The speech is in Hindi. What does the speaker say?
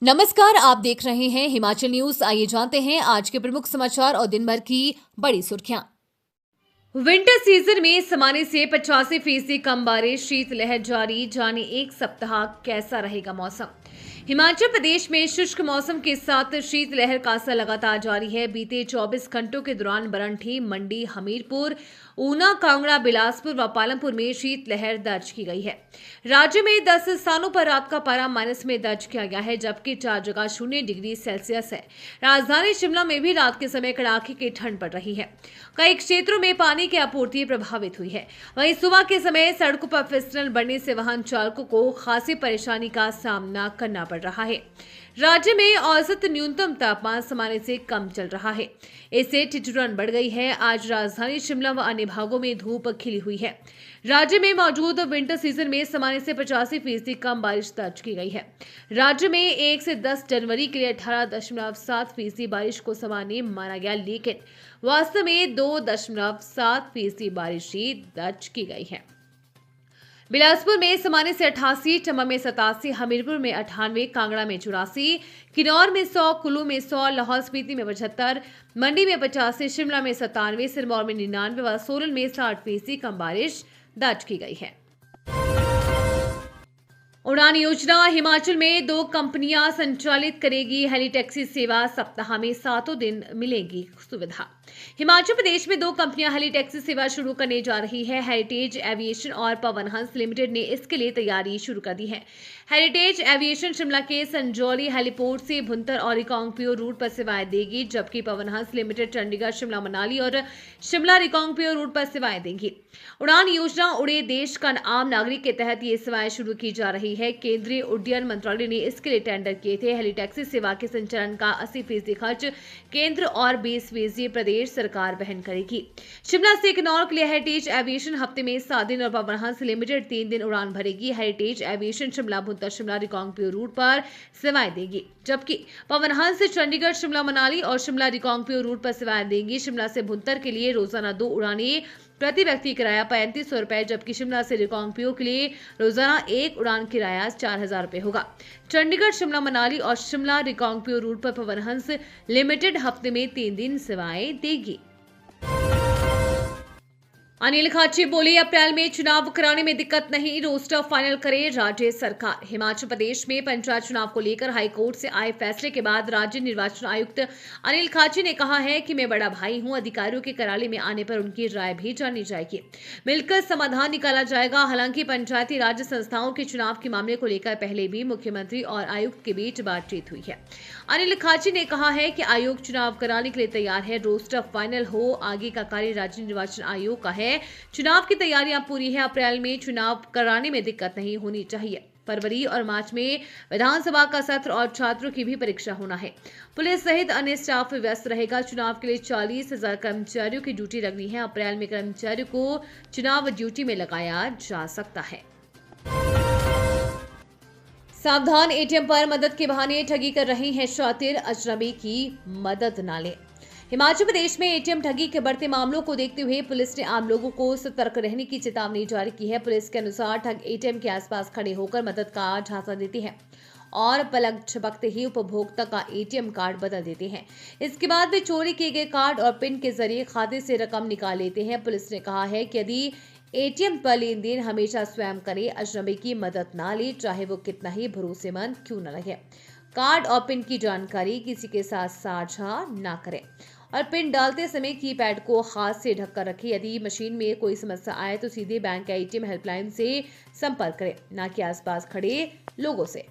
नमस्कार, आप देख रहे हैं हिमाचल न्यूज। आइए जानते हैं आज के प्रमुख समाचार और दिन भर की बड़ी सुर्खियां। विंटर सीजन में सामान्य से 85% कम बारिश, शीतलहर जारी, जाने एक सप्ताह कैसा रहेगा मौसम। हिमाचल प्रदेश में शुष्क मौसम के साथ शीतलहर का असर लगातार जारी है। बीते 24 घंटों के दौरान बरंठी, मंडी, हमीरपुर, ऊना, कांगड़ा, बिलासपुर व पालमपुर में शीतलहर दर्ज की गई है। राज्य में 10 स्थानों पर रात का पारा माइनस में दर्ज किया गया है, जबकि 4 जगह 0 डिग्री सेल्सियस है। राजधानी शिमला में भी रात के समय कड़ाके की ठंड पड़ रही है। कई क्षेत्रों में पानी की आपूर्ति प्रभावित हुई है। वहीं सुबह के समय सड़कों पर फिसलन बढ़ने से वाहन चालकों को खासी परेशानी का सामना करना पड़ रहा है। राज्य में औसत न्यूनतम तापमान सामान्य से कम चल रहा है, इससे ठिठुरन बढ़ गई है। आज राजधानी शिमला व अन्य भागों में धूप खिली हुई है। राज्य में मौजूद विंटर सीजन में सामान्य से 85% कम बारिश दर्ज की गई है। राज्य में 1 से 10 जनवरी के लिए 18.7% बारिश को सामान्य माना गया, लेकिन वास्तव में 2.7% बारिश ही दर्ज की गई है। बिलासपुर में सामान्य से 88, चंबा में 87, हमीरपुर में 98, कांगड़ा में 84, किन्नौर में 100, कुल्लू में 100, लाहौल स्पीति में 75, मंडी में 85, शिमला में 97, सिरमौर में 99 व सोलन में 60% कम बारिश दर्ज की गई है। उड़ान योजना। हिमाचल में 2 कंपनियां संचालित करेगी हेली टैक्सी सेवा, सप्ताह में 7 दिन मिलेगी सुविधा। हिमाचल प्रदेश में 2 कंपनियां हेली टैक्सी सेवा शुरू करने जा रही है। हेरिटेज एविएशन और पवन हंस लिमिटेड ने इसके लिए तैयारी शुरू कर दी है। हेरिटेज एविएशन शिमला के संजौली हेलीपोर्ट से भुंतर और रिकांगपिओ रूट पर सेवाएं देगी, जबकि पवन हंस लिमिटेड चंडीगढ़, शिमला, मनाली और शिमला रिकांगपिओ रूट पर सेवाएं देंगी। उड़ान योजना उड़े देश का आम नागरिक के तहत ये सेवाएं शुरू की जा रही है। केंद्रीय उड्डयन मंत्रालय ने इसके लिए टेंडर किए थे। हेली टैक्सी सेवा के संचालन का 80% खर्च केंद्र और 20% प्रदेश सरकार वहन करेगी। शिमला से किन्नौर के लिए हेरिटेज एविएशन हफ्ते में 7 दिन और पवन हंस लिमिटेड 3 दिन उड़ान भरेगी। Heritage Aviation Shimla, Bhuntar, Shimla, Reckong Peo route पर सेवाएं देगी, जबकि पवन हंस चंडीगढ़, शिमला, मनाली और शिमला रिकांगपिओ रूट पर सेवाएं देंगी। शिमला से भुंतर के लिए रोजाना 2 उड़ानें, प्रति व्यक्ति किराया 3500 रुपए, जबकि शिमला से रिकांगपिओ के लिए रोजाना 1 उड़ान किराया 4000 रुपए होगा। चंडीगढ़, शिमला, मनाली और शिमला रिकांगपिओ रूट पर पवन हंस लिमिटेड हफ्ते में 3 दिन सेवाएं देगी। अनिल खाची बोले, अप्रैल में चुनाव कराने में दिक्कत नहीं, रोस्टर फाइनल करे राज्य सरकार। हिमाचल प्रदेश में पंचायत चुनाव को लेकर हाईकोर्ट से आए फैसले के बाद राज्य निर्वाचन आयुक्त अनिल खाची ने कहा है कि मैं बड़ा भाई हूं, अधिकारियों के कराले में आने पर उनकी राय भी जानी जाएगी, मिलकर समाधान निकाला जाएगा। हालांकि पंचायती राज्य संस्थाओं के चुनाव के मामले को लेकर पहले भी मुख्यमंत्री और आयुक्त के बीच बातचीत हुई है। अनिल खाची ने कहा है कि आयोग चुनाव कराने के लिए तैयार है, रोस्टर फाइनल हो, आगे का कार्य राज्य निर्वाचन आयोग का है। चुनाव की तैयारियां पूरी है। अप्रैल में चुनाव कराने में दिक्कत नहीं होनी चाहिए। फरवरी और मार्च में विधानसभा का सत्र और छात्रों की भी परीक्षा होना है। पुलिस सहित अन्य स्टाफ व्यस्त रहेगा। चुनाव के लिए 40,000 कर्मचारियों की ड्यूटी लगनी है। अप्रैल में कर्मचारियों को चुनाव ड्यूटी में लगाया जा सकता है। सावधान, एटीएम पर मदद के बहाने ठगी कर रहे हैं शातिर, अजनबी की मदद ना लें। हिमाचल प्रदेश में एटीएम ठगी के बढ़ते मामलों को देखते हुए पुलिस ने आम लोगों को सतर्क रहने की चेतावनी जारी की है। पुलिस के अनुसार ठग एटीएम के आसपास खड़े होकर मदद का झांसा देते हैं और पलक झपकते ही उपभोक्ता का एटीएम कार्ड बदल देते हैं। इसके बाद वे चोरी किए गए कार्ड और पिन के जरिए खाते से रकम निकाल लेते हैं। पुलिस ने कहा है कि यदि एटीएम पर लेन देन हमेशा स्वयं करें, अजनबी की मदद ना ले, चाहे वो कितना ही भरोसेमंद क्यों न लगे। कार्ड और पिन की जानकारी किसी के साथ साझा ना करें और पिन डालते समय कीपैड को हाथ से ढककर रखें। यदि मशीन में कोई समस्या आए तो सीधे बैंक या एटीएम हेल्पलाइन से संपर्क करें, ना कि आसपास खड़े लोगों से।